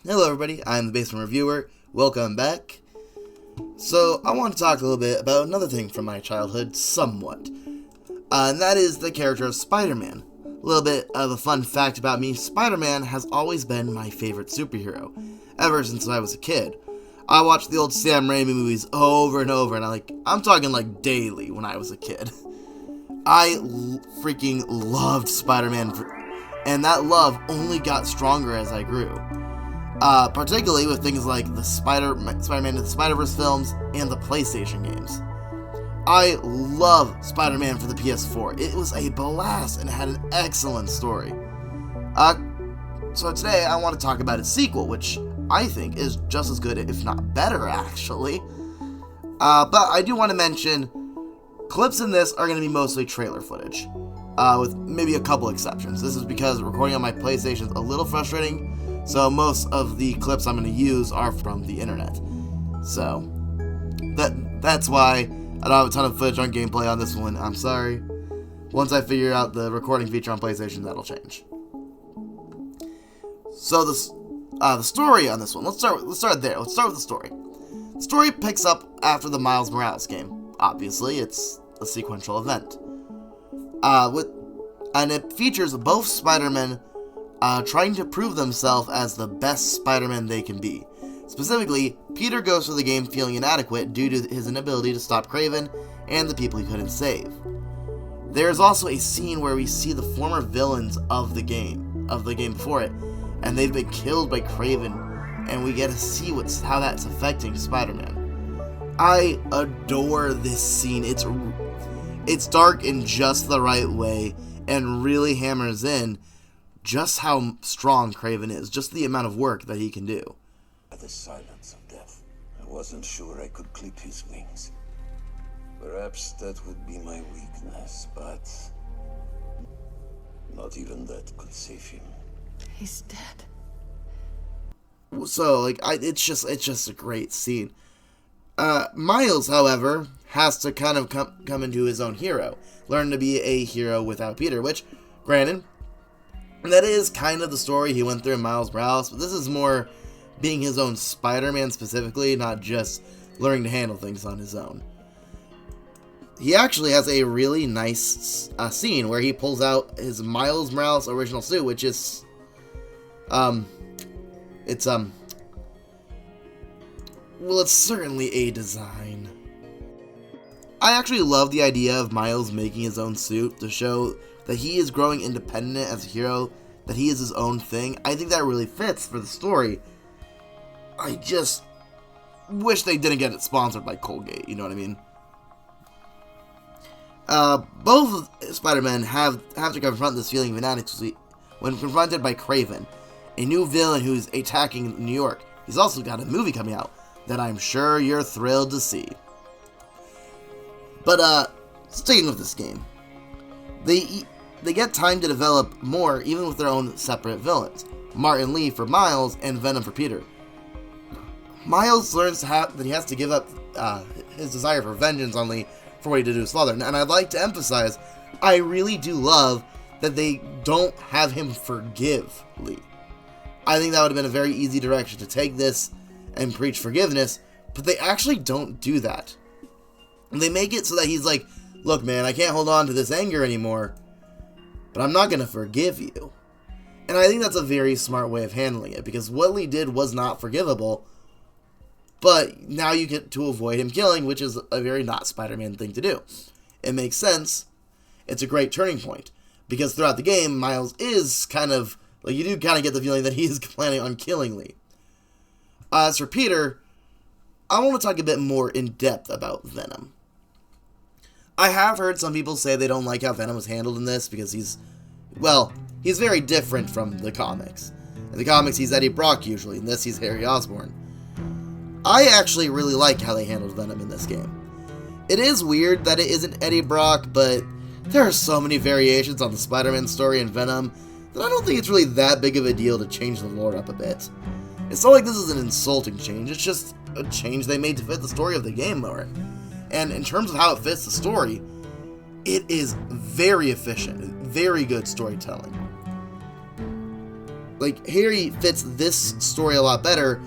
Hello everybody, I'm the Basement Reviewer. Welcome back. So, I want to talk a little bit about another thing from my childhood, somewhat. And that is the character of Spider-Man. A little bit of a fun fact about me, Spider-Man has always been my favorite superhero, ever since I was a kid. I watched the old Sam Raimi movies over and over, and I'm talking like daily when I was a kid. I freaking loved Spider-Man, and that love only got stronger as I grew. Particularly with things like the Spider-Man and the Spider-Verse films and the PlayStation games. I love Spider-Man for the PS4. It was a blast and it had an excellent story. So today I want to talk about its sequel, which I think is just as good, if not better, actually. But I do want to mention, clips in this are going to be mostly trailer footage, with maybe a couple exceptions. This is because recording on my PlayStation is a little frustrating, so most of the clips I'm going to use are from the internet. So, that's why I don't have a ton of footage on gameplay on this one. I'm sorry. Once I figure out the recording feature on PlayStation, that'll change. So the story on this one. Let's start there. Let's start with the story. The story picks up after the Miles Morales game. Obviously, it's a sequential event. And it features both Spider-Men trying to prove themselves as the best Spider-Man they can be. Specifically, Peter goes through the game feeling inadequate due to his inability to stop Kraven and the people he couldn't save. There's also a scene where we see the former villains of the game before it, and they've been killed by Kraven, and we get to see how that's affecting Spider-Man. I adore this scene. It's dark in just the right way, and really hammers in just how strong Kraven is, just the amount of work that he can do. The silence of death. I wasn't sure I could clip his wings. Perhaps that would be my weakness, but not even that could save him. He's dead. So, it's just a great scene. Miles, however, has to kind of come into his own hero, learn to be a hero without Peter, which, granted, that is kind of the story he went through in Miles Morales, but this is more being his own Spider-Man specifically, not just learning to handle things on his own. He actually has a really nice scene where he pulls out his Miles Morales original suit, which is, it's certainly a design. I actually love the idea of Miles making his own suit to show that he is growing independent as a hero, that he is his own thing. I think that really fits for the story. I just wish they didn't get it sponsored by Colgate, you know what I mean? Both Spider-Men have to confront this feeling of inadequacy when confronted by Kraven, a new villain who's attacking New York. He's also got a movie coming out that I'm sure you're thrilled to see. But, sticking with this game, they get time to develop more, even with their own separate villains. Martin Lee for Miles, and Venom for Peter. Miles learns that he has to give up his desire for vengeance on Lee for what he did to his father. And I'd like to emphasize, I really do love that they don't have him forgive Lee. I think that would have been a very easy direction to take this and preach forgiveness, but they actually don't do that. And they make it so that he's like, look man, I can't hold on to this anger anymore, but I'm not going to forgive you. And I think that's a very smart way of handling it, because what Lee did was not forgivable, but now you get to avoid him killing, which is a very not Spider-Man thing to do. It makes sense. It's a great turning point, because throughout the game, Miles is kind of, you do kind of get the feeling that he's planning on killing Lee. As for Peter, I want to talk a bit more in depth about Venom. I have heard some people say they don't like how Venom was handled in this because he's very different from the comics. In the comics, he's Eddie Brock usually. In this, he's Harry Osborn. I actually really like how they handled Venom in this game. It is weird that it isn't Eddie Brock, but there are so many variations on the Spider-Man story in Venom that I don't think it's really that big of a deal to change the lore up a bit. It's not like this is an insulting change, it's just a change they made to fit the story of the game more. And in terms of how it fits the story, it is very efficient, very good storytelling. like, Harry fits this story a lot better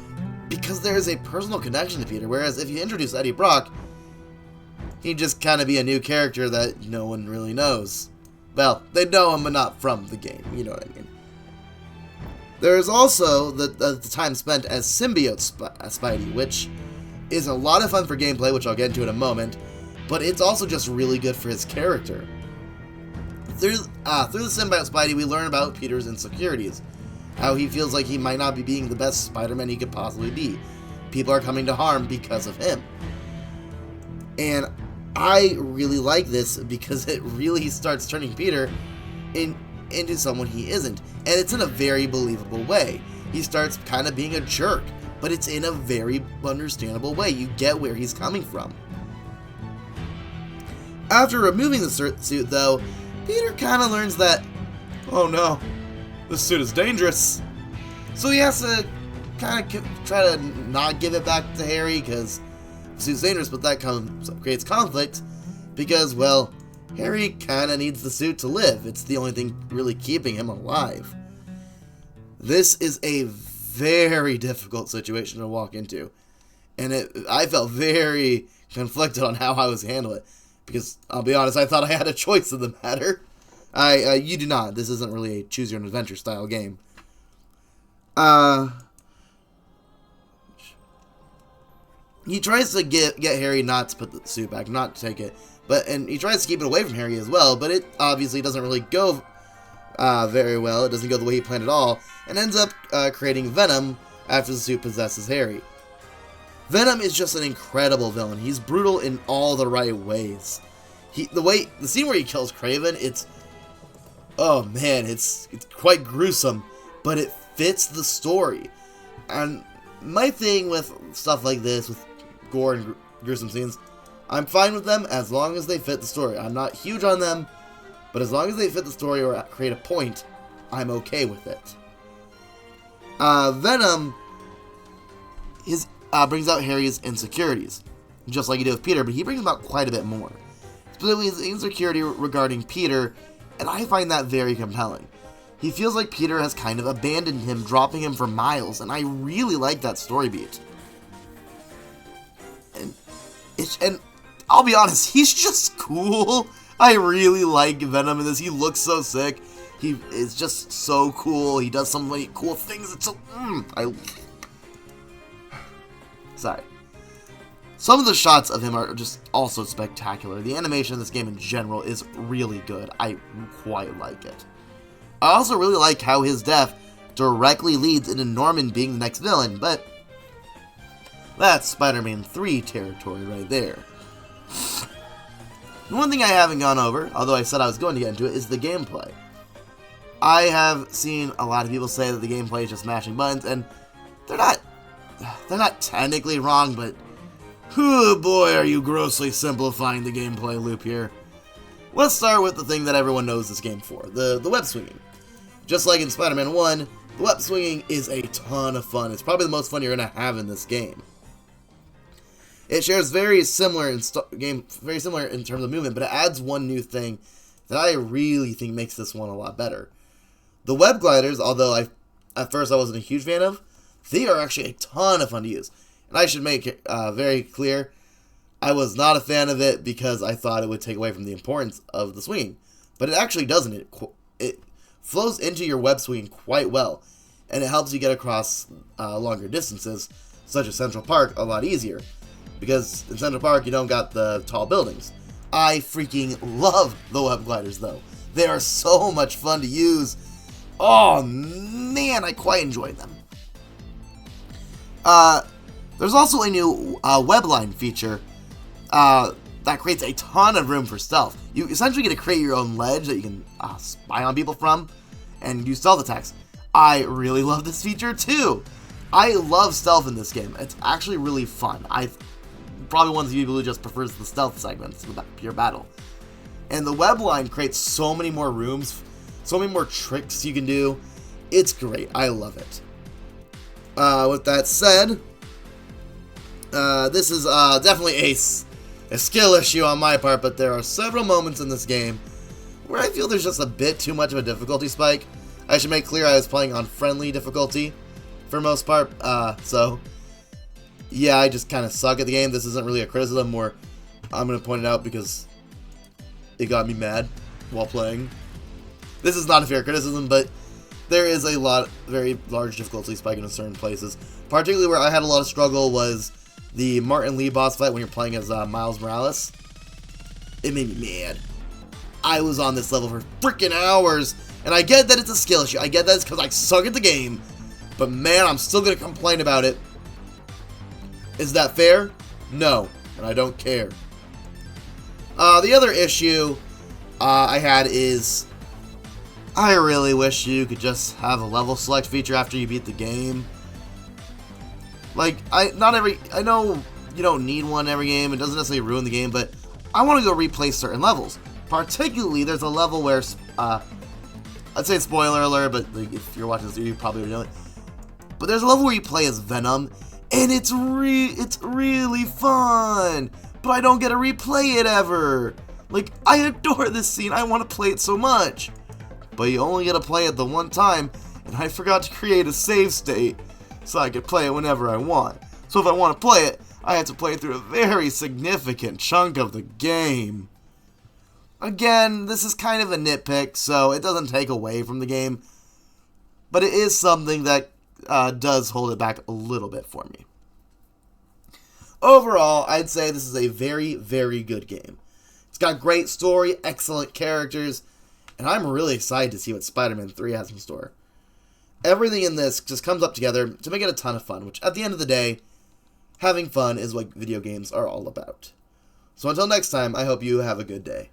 because there is a personal connection to Peter, whereas if you introduce Eddie Brock, he'd just kind of be a new character that no one really knows. Well, they know him, but not from the game, you know what I mean. There is also the time spent as symbiote Spidey, which is a lot of fun for gameplay, which I'll get into in a moment, but it's also just really good for his character. Through the symbiote Spidey, we learn about Peter's insecurities, how he feels like he might not be being the best Spider-Man he could possibly be. People are coming to harm because of him. And I really like this because it really starts turning Peter into someone he isn't. And it's in a very believable way. He starts kind of being a jerk, but it's in a very understandable way. You get where he's coming from. After removing the suit, though, Peter kind of learns that, oh no, this suit is dangerous. So he has to kind of try to not give it back to Harry because the suit's dangerous, but that creates conflict because, well, Harry kind of needs the suit to live. It's the only thing really keeping him alive. This is a very difficult situation to walk into, and I felt very conflicted on how I was handling it because, I'll be honest, I thought I had a choice in the matter. You do not. This isn't really a choose-your-own-adventure style game. He tries to get Harry not to put the suit back, not to take it, and he tries to keep it away from Harry as well, but it obviously doesn't really go very well. It doesn't go the way he planned at all, and ends up creating Venom after the suit possesses Harry. Venom is just an incredible villain. He's brutal in all the right ways. The scene where he kills Kraven, oh man, it's quite gruesome, but it fits the story. And my thing with stuff like this, with gore and gruesome scenes, I'm fine with them as long as they fit the story. I'm not huge on them, but as long as they fit the story or create a point, I'm okay with it. Venom brings out Harry's insecurities, just like he did with Peter, but he brings them out quite a bit more. Specifically his insecurity regarding Peter, and I find that very compelling. He feels like Peter has kind of abandoned him, dropping him for Miles, and I really like that story beat. And I'll be honest, he's just cool. I really like Venom in this. He looks so sick. He is just so cool. He does some really cool things. It's so... Sorry. Some of the shots of him are just also spectacular. The animation in this game in general is really good. I quite like it. I also really like how his death directly leads into Norman being the next villain, but that's Spider-Man 3 territory right there. The one thing I haven't gone over, although I said I was going to get into it, is the gameplay. I have seen a lot of people say that the gameplay is just mashing buttons, and they're not technically wrong, but oh boy, are you grossly simplifying the gameplay loop here. Let's start with the thing that everyone knows this game for, the web swinging. Just like in Spider-Man 1, the web swinging is a ton of fun. It's probably the most fun you're going to have in this game. It shares very similar in terms of movement, but it adds one new thing that I really think makes this one a lot better. The web gliders, although at first I wasn't a huge fan of, they are actually a ton of fun to use. And I should make it very clear, I was not a fan of it because I thought it would take away from the importance of the swinging. But it actually doesn't. It flows into your web swinging quite well, and it helps you get across longer distances, such as Central Park, a lot easier. Because in Central Park, you don't got the tall buildings. I freaking love the web gliders, though. They are so much fun to use. Oh, man, I quite enjoy them. There's also a new webline feature that creates a ton of room for stealth. You essentially get to create your own ledge that you can spy on people from and use stealth attacks. I really love this feature, too. I love stealth in this game. It's actually really fun. I'm probably one of the people who just prefers the stealth segments to pure battle. And the web line creates so many more rooms, so many more tricks you can do. It's great. I love it. With that said, this is definitely a skill issue on my part, but there are several moments in this game where I feel there's just a bit too much of a difficulty spike. I should make clear I was playing on friendly difficulty for most part, so yeah, I just kind of suck at the game. This isn't really a criticism, or I'm going to point it out because it got me mad while playing. This is not a fair criticism, but there is a very large difficulty spike in certain places. Particularly where I had a lot of struggle was the Martin Lee boss fight when you're playing as Miles Morales. It made me mad. I was on this level for freaking hours, and I get that it's a skill issue. I get that it's because I suck at the game, but man, I'm still going to complain about it. Is that fair? No, and I don't care. The other issue I had is I really wish you could just have a level select feature after you beat the game. Like, I know you don't need one in every game. It doesn't necessarily ruin the game, but I want to go replay certain levels. Particularly, there's a level where, I'd say spoiler alert, but like, if you're watching this, you probably already know it. But there's a level where you play as Venom, and it's really fun. But I don't get to replay it ever. Like, I adore this scene. I want to play it so much. But you only get to play it the one time, and I forgot to create a save state so I could play it whenever I want. So if I want to play it, I have to play through a very significant chunk of the game. Again, this is kind of a nitpick, so it doesn't take away from the game. But it is something that does hold it back a little bit for me. Overall, I'd say this is a very, very good game. It's got great story, excellent characters, and I'm really excited to see what Spider-Man 3 has in store. Everything in this just comes up together to make it a ton of fun, which at the end of the day, having fun is what video games are all about. So until next time, I hope you have a good day.